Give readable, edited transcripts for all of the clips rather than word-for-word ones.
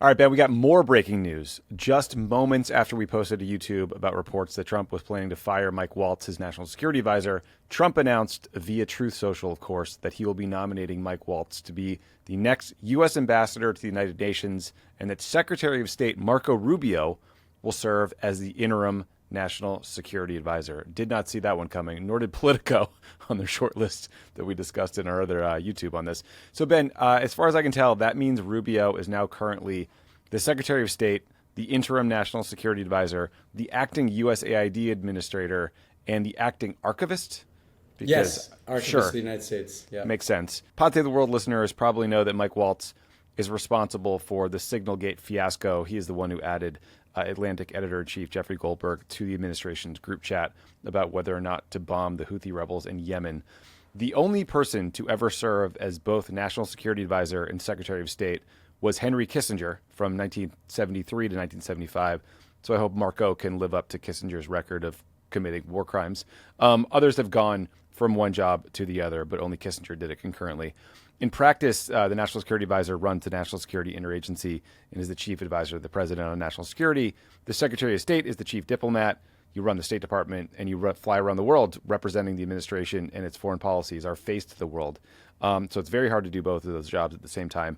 All right, Ben, we got more breaking news. Just moments after we posted to YouTube about reports that Trump was planning to fire Mike Waltz, his national security advisor, Trump announced via Truth Social, of course, that he will be nominating Mike Waltz to be the next U.S. ambassador to the United Nations and that Secretary of State Marco Rubio will serve as the interim national security advisor. Did not see that one coming, nor did Politico on their short list that we discussed in our other YouTube on this. So, Ben, as far as I can tell, that means Rubio is now currently the Secretary of State, the interim national security advisor, the acting USAID administrator, and the acting archivist. Yes, archivist of the United States. Yeah, makes sense. Pod Save the World listeners probably know that Mike Waltz is responsible for the Signalgate fiasco. He is the one who added Atlantic editor-in-chief Jeffrey Goldberg to the administration's group chat about whether or not to bomb the Houthi rebels in Yemen. The only person to ever serve as both national security advisor and Secretary of State was Henry Kissinger from 1973 to 1975. So I hope Marco can live up to Kissinger's record of committing war crimes. Others have gone from one job to the other, but only Kissinger did it concurrently. In practice, the National Security Advisor runs the National Security Interagency and is the chief advisor of the president on national security. The Secretary of State is the chief diplomat. You run the State Department and you fly around the world representing the administration and its foreign policies, our face to the world. So it's very hard to do both of those jobs at the same time.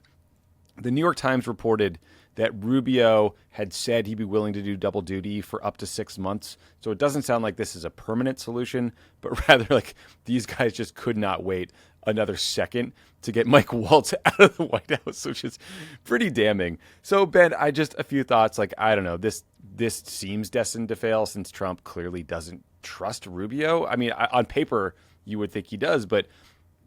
The New York Times reported that Rubio had said he'd be willing to do double duty for up to 6 months. So it doesn't sound like this is a permanent solution, but rather like these guys just could not wait another second to get Mike Waltz out of the White House, which is pretty damning. So, Ben, a few thoughts. Like, I don't know, this seems destined to fail since Trump clearly doesn't trust Rubio. I mean, on paper, you would think he does, but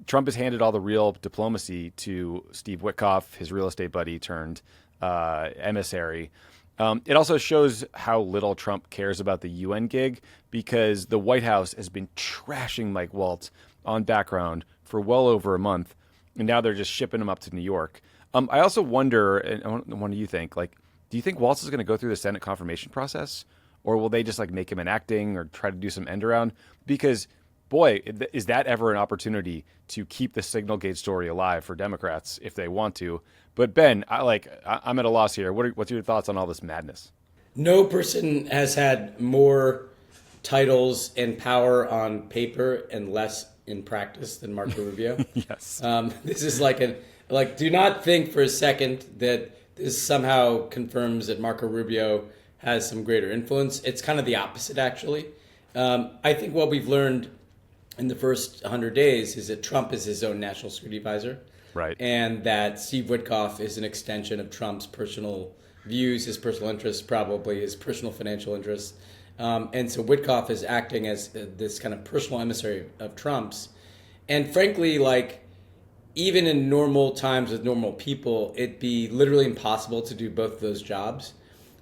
Trump has handed all the real diplomacy to Steve Witkoff, his real estate buddy turned emissary. It also shows how little Trump cares about the UN gig because the White House has been trashing Mike Waltz on background for well over a month, and now they're just shipping him up to New York. I also wonder, and what do you think? Like, do you think Waltz is going to go through the Senate confirmation process, or will they just like make him an acting or try to do some end around? Because boy, is that ever an opportunity to keep the Signalgate story alive for Democrats if they want to. But Ben, I'm at a loss here. What's your thoughts on all this madness? No person has had more titles and power on paper and less in practice than Marco Rubio. Yes. This is do not think for a second that this somehow confirms that Marco Rubio has some greater influence. It's kind of the opposite, actually. I think what we've learned in the first 100 days is that Trump is his own national security advisor. Right. And that Steve Witkoff is an extension of Trump's personal views, his personal interests, probably his personal financial interests. And so Witkoff is acting as this kind of personal emissary of Trump's. And frankly, even in normal times with normal people, it'd be literally impossible to do both of those jobs.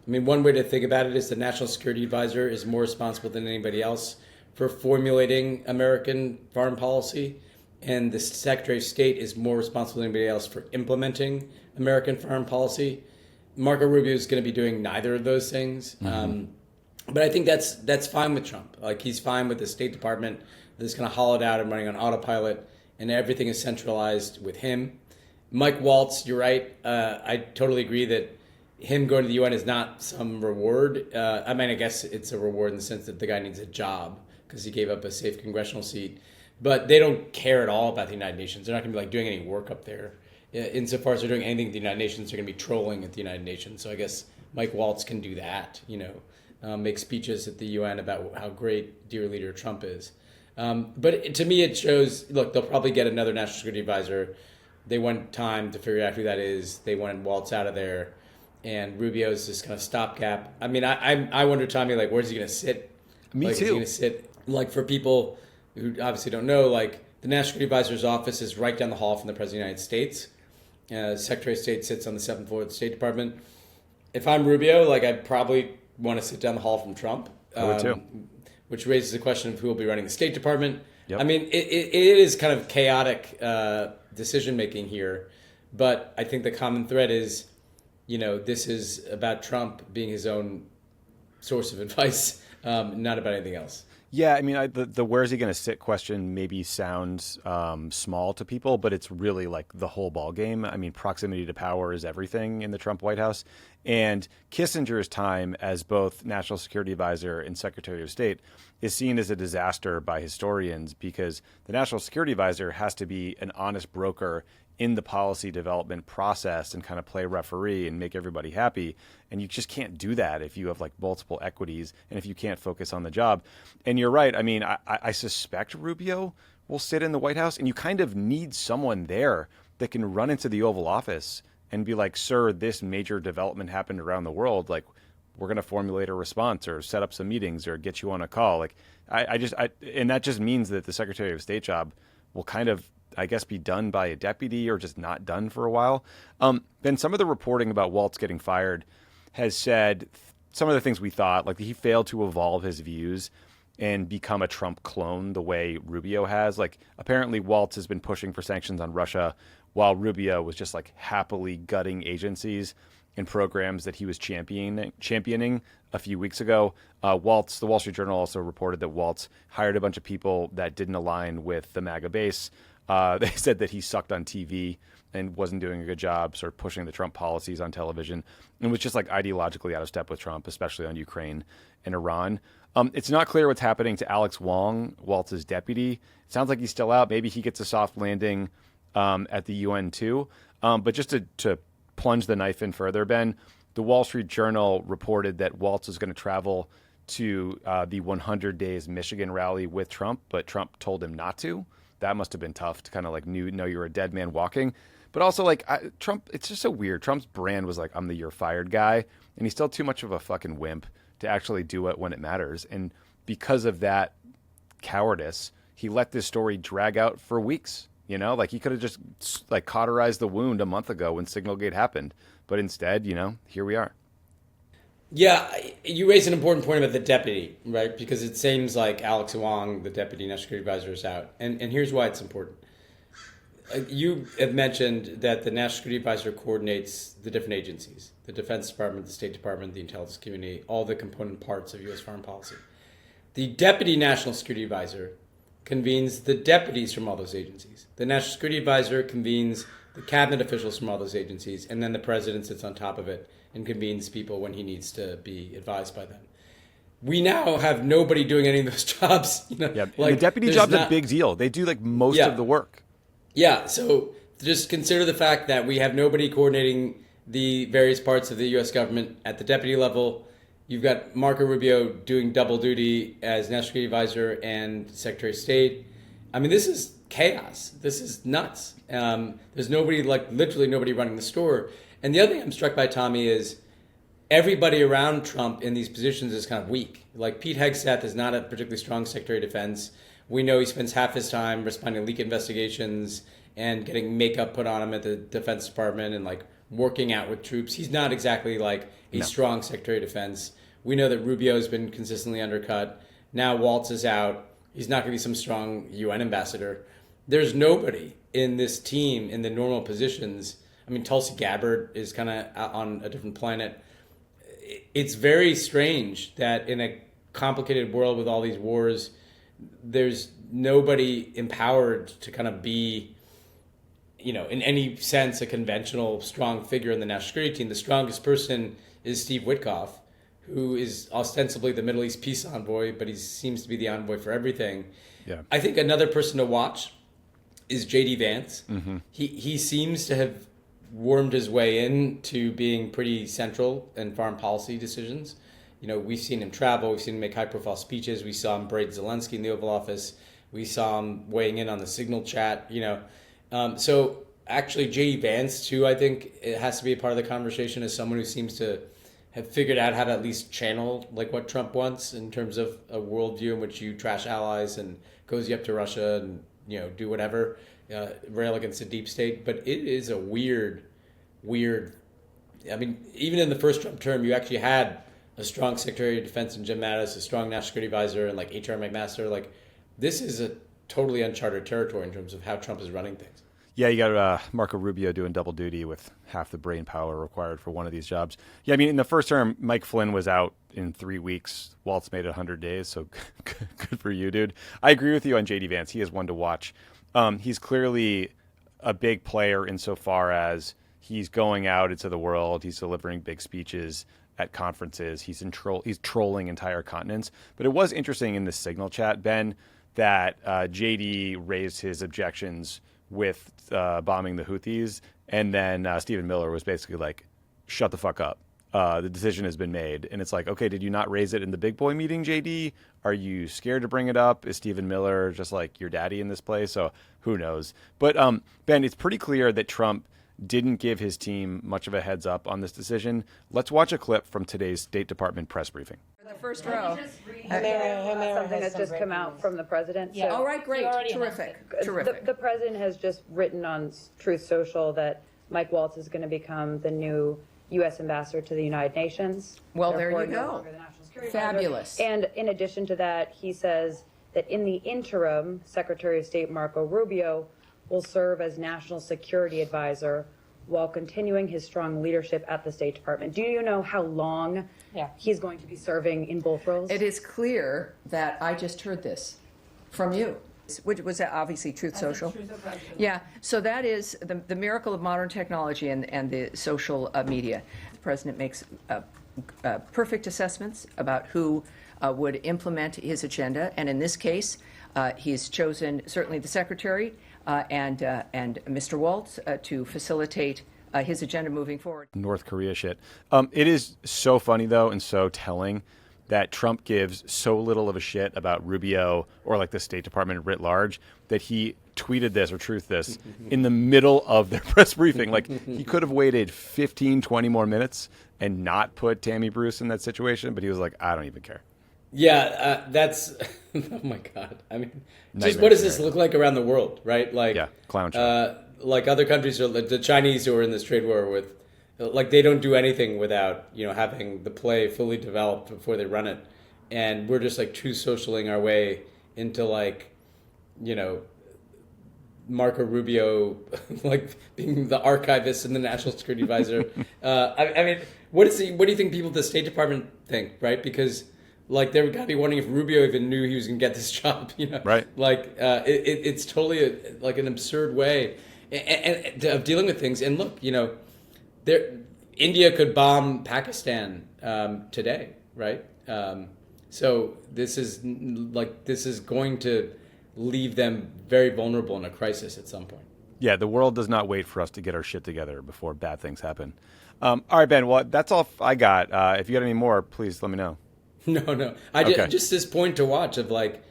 I mean, one way to think about it is the national security advisor is more responsible than anybody else for formulating American foreign policy, and the Secretary of State is more responsible than anybody else for implementing American foreign policy. Marco Rubio is going to be doing neither of those things. Mm-hmm. But I think that's fine with Trump. He's fine with the State Department that's kind of hollowed out and running on autopilot, and everything is centralized with him. Mike Waltz, you're right. I totally agree that him going to the UN is not some reward. I guess it's a reward in the sense that the guy needs a job because he gave up a safe congressional seat. But they don't care at all about the United Nations. They're not going to be doing any work up there. Insofar as they're doing anything at the United Nations, they're going to be trolling at the United Nations. So I guess Mike Waltz can do that, make speeches at the UN about how great dear leader Trump is. But to me, it shows, look, they'll probably get another national security advisor. They want time to figure out who that is. They want Waltz out of there. And Rubio's this kind of stopgap. I mean, I wonder, Tommy, where's he going to sit? Me too. Is he going to sit, for people who obviously don't know, the National Security Advisor's office is right down the hall from the President of the United States. Secretary of State sits on the 7th floor of the State Department. If I'm Rubio, I'd probably want to sit down the hall from Trump. I would too. Which raises the question of who will be running the State Department. Yep. I mean, it is kind of chaotic decision-making here, but I think the common thread is, this is about Trump being his own source of advice, not about anything else. Yeah, I mean, the where's he going to sit question maybe sounds small to people, but it's really like the whole ball game. I mean, proximity to power is everything in the Trump White House, and Kissinger's time as both National Security Advisor and Secretary of State is seen as a disaster by historians because the National Security Advisor has to be an honest broker in the policy development process and kind of play referee and make everybody happy. And you just can't do that if you have like multiple equities and if you can't focus on the job. And you're right. I mean, I suspect Rubio will sit in the White House, and you kind of need someone there that can run into the Oval Office and be like, sir, this major development happened around the world. Like, we're going to formulate a response or set up some meetings or get you on a call. Like, and that just means that the Secretary of State job will kind of, I guess, be done by a deputy or just not done for a while. Then some of the reporting about Waltz getting fired has said some of the things we thought, like he failed to evolve his views and become a Trump clone the way Rubio has. Like, apparently Waltz has been pushing for sanctions on Russia while Rubio was just like happily gutting agencies and programs that he was championing a few weeks ago. Waltz, the Wall Street Journal also reported that Waltz hired a bunch of people that didn't align with the MAGA base. They said that he sucked on TV and wasn't doing a good job sort of pushing the Trump policies on television and was just like ideologically out of step with Trump, especially on Ukraine and Iran. It's not clear what's happening to Alex Wong, Waltz's deputy. It sounds like he's still out. Maybe he gets a soft landing at the UN too. But just to plunge the knife in further, Ben, the Wall Street Journal reported that Waltz is going to travel to the 100 Days Michigan rally with Trump, but Trump told him not to. That must have been tough to kind of like know you're a dead man walking. But also, like, Trump, it's just so weird. Trump's brand was like, I'm the you're fired guy. And he's still too much of a fucking wimp to actually do it when it matters. And because of that cowardice, he let this story drag out for weeks. You know, like he could have just like cauterized the wound a month ago when Signalgate happened. But instead, you know, here we are. Yeah, you raise an important point about the deputy, right? Because it seems like Alex Wong, the deputy national security advisor, is out. And here's why it's important. You have mentioned that the national security advisor coordinates the different agencies, the Defense Department, the State Department, the intelligence community, all the component parts of U.S. foreign policy. The deputy national security advisor convenes the deputies from all those agencies. The national security advisor convenes the cabinet officials from all those agencies, and then the president sits on top of it and convenes people when he needs to be advised by them. We now have nobody doing any of those jobs. You know, yeah, like, the deputy job's a big deal. They do like most of the work. Yeah, so just consider the fact that we have nobody coordinating the various parts of the U.S. government at the deputy level. You've got Marco Rubio doing double duty as National Security Advisor and Secretary of State. I mean, this is chaos. This is nuts. There's nobody, like literally nobody running the store. And the other thing I'm struck by, Tommy, is everybody around Trump in these positions is kind of weak. Like Pete Hegseth is not a particularly strong Secretary of Defense. We know he spends half his time responding to leak investigations and getting makeup put on him at the Defense Department and like working out with troops. He's not exactly like a strong Secretary of Defense. We know that Rubio's been consistently undercut. Now Waltz is out. He's not going to be some strong UN ambassador. There's nobody in this team in the normal positions. I mean, Tulsi Gabbard is kind of on a different planet. It's very strange that in a complicated world with all these wars, there's nobody empowered to kind of be, you know, in any sense, a conventional strong figure in the national security team. The strongest person is Steve Witkoff, who is ostensibly the Middle East peace envoy, but he seems to be the envoy for everything. Yeah. I think another person to watch is J.D. Vance. Mm-hmm. He seems to have wormed his way into being pretty central in foreign policy decisions. You know, we've seen him travel. We've seen him make high-profile speeches. We saw him braid Zelensky in the Oval Office. We saw him weighing in on the Signal chat, you know. So actually, J.D. Vance, too, I think it has to be a part of the conversation as someone who seems to have figured out how to at least channel like what Trump wants in terms of a worldview in which you trash allies and cozy up to Russia and, you know, do whatever, rail against the deep state. But it is a weird, I mean, even in the first Trump term, you actually had a strong Secretary of Defense in Jim Mattis, a strong National Security Advisor, and like H.R. McMaster. Like, this is a totally uncharted territory in terms of how Trump is running things. Yeah, you got Marco Rubio doing double duty with half the brain power required for one of these jobs. Yeah, I mean, in the first term, Mike Flynn was out in 3 weeks. Waltz made it 100 days, so good for you, dude. I agree with you on JD Vance. He is one to watch. He's clearly a big player insofar as he's going out into the world. He's delivering big speeches at conferences. He's trolling entire continents. But it was interesting in the Signal chat, Ben, that JD raised his objections with bombing the Houthis, and then Stephen Miller was basically like, shut the fuck up. The decision has been made. And it's like, okay, did you not raise it in the big boy meeting, JD? Are you scared to bring it up? Is Stephen Miller just like your daddy in this place? So who knows? But Ben, it's pretty clear that Trump didn't give his team much of a heads up on this decision. Let's watch a clip from today's State Department press briefing. The first row. Something that's just come out from the president. Yeah. So All right, great. Terrific. the president has just written on Truth Social that Mike Waltz is going to become the new U.S. ambassador to the United Nations. Well, there Therefore, you no go. longer the National Security Advisor. Fabulous. And in addition to that, he says that in the interim, Secretary of State Marco Rubio will serve as National Security Advisor while continuing his strong leadership at the State Department. Do you know how long he's going to be serving in both roles? It is clear that I just heard this from you, which was obviously Truth Social. Yeah, so that is the miracle of modern technology and the social media. The president makes perfect assessments about who would implement his agenda, and in this case, he's chosen certainly the secretary and Mr. Waltz to facilitate his agenda moving forward. North Korea shit. It is so funny, though, and so telling that Trump gives so little of a shit about Rubio or like the State Department writ large that he tweeted this or truthed this in the middle of their press briefing. Like, he could have waited 15, 20 more minutes and not put Tammy Bruce in that situation, but he was like, I don't even care. Yeah, that's oh my God. I mean, just what does this look like around the world, right? Like, yeah, clown show. Like other countries, are like the Chinese who are in this trade war with, like, they don't do anything without having the play fully developed before they run it, and we're just like Truth Socialing our way into like, Marco Rubio, like being the archivist and the National Security Advisor. I mean, what do you think people at the State Department think, right? Because like they're gotta be wondering if Rubio even knew he was gonna get this job, Right? Like it's totally like an absurd way of dealing with things. And look, India could bomb Pakistan today, right? So this is going to leave them very vulnerable in a crisis at some point. Yeah, the world does not wait for us to get our shit together before bad things happen. All right, Ben. Well, that's all I got. If you got any more, please let me know. No. Okay. Just this point to watch of like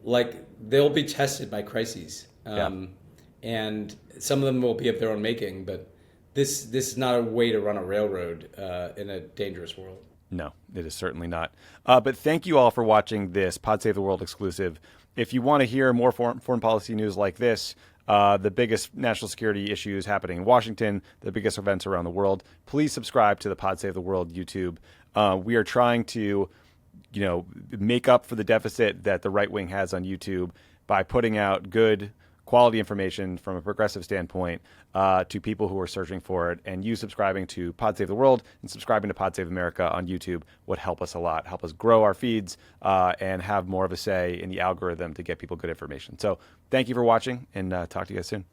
they'll be tested by crises, and some of them will be of their own making. But this is not a way to run a railroad in a dangerous world. No, it is certainly not. But thank you all for watching this Pod Save the World exclusive. If you want to hear more foreign policy news like this, the biggest national security issues happening in Washington, the biggest events around the world, please subscribe to the Pod Save the World YouTube. We are trying to make up for the deficit that the right wing has on YouTube by putting out good quality information from a progressive standpoint to people who are searching for it. And you subscribing to Pod Save the World and subscribing to Pod Save America on YouTube would help us a lot, help us grow our feeds and have more of a say in the algorithm to get people good information. So thank you for watching, and talk to you guys soon.